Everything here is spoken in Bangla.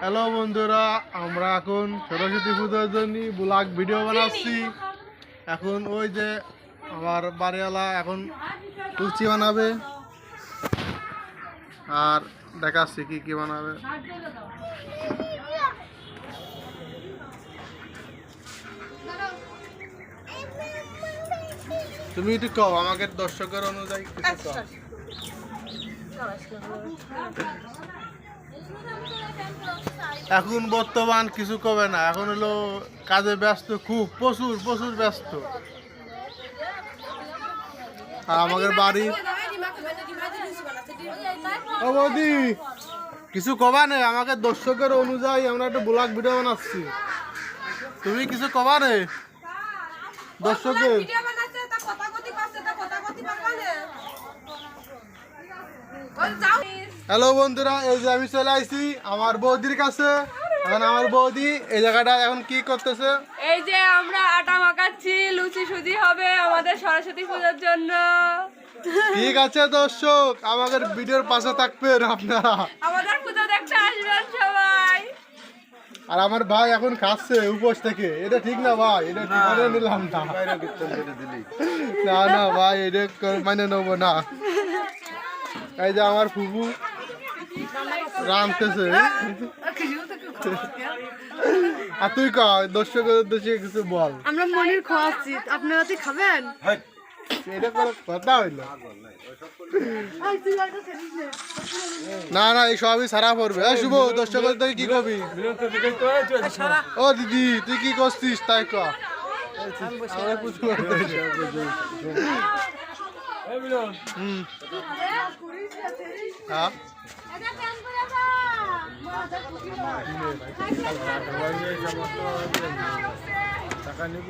হ্যালো বন্ধুরা, আমরা এখন সরস্বতী পূজার জন্য ব্লগ ভিডিও বানাচ্ছি। এখন ওই যে আমার বাড়িওয়ালা এখন লুচি বানাবে আর দেখাচ্ছি কি কি বানাবে। তুমি একটু কও, আমাকে দর্শকের অনুযায়ী কিছু কও। এখন বর্তমান কিছু কবে না, এখন হলো কাজে ব্যস্ত, খুব প্রচুর প্রচুর ব্যস্ত। আর আমাদের বাড়ি ও বৌদি কিছু কবা নেই, আমাকে দর্শকের অনুযায়ী আমরা একটা ব্লগ ভিডিও বানাচ্ছি। তুমি কিছু কবা নেই দর্শকের। হ্যালো বন্ধুরা, এই যে আমি চলে আসছি আমার বৌদির কাছে। এখন আমার বৌদি এই জায়গাটা এখন কি করতেছে? এই যে আমরা আটা মাখাচ্ছি, লুচি সুজি হবে আমাদের সরস্বতী পূজার জন্য। ঠিক আছে দর্শক, আমাদের ভিডিওর পাশে থাকবেন আপনারা, আমাদের পূজা দেখতে আসবেন সবাই। আর আমার ভাই এখন খাচ্ছে উপোস থেকে। এটা ঠিক না ভাই, এটা মানে নিলাম না। না না ভাই, এটা মানে নেবো না। এই যে আমার ফুফু রামতেছে। আর তুই দর্শকের উদ্দেশ্যে কিছু বল। আমরা মনির খাওয়াচ্ছি, আপনারা কি খাবেন? এটা কোনো কথা হইলো? না না, এই সবই সারা পড়বে। শুভ দর্শকের থেকে কি কবি? ও দিদি, তুই কি করছিস তাই ক। টাকা নিয়ে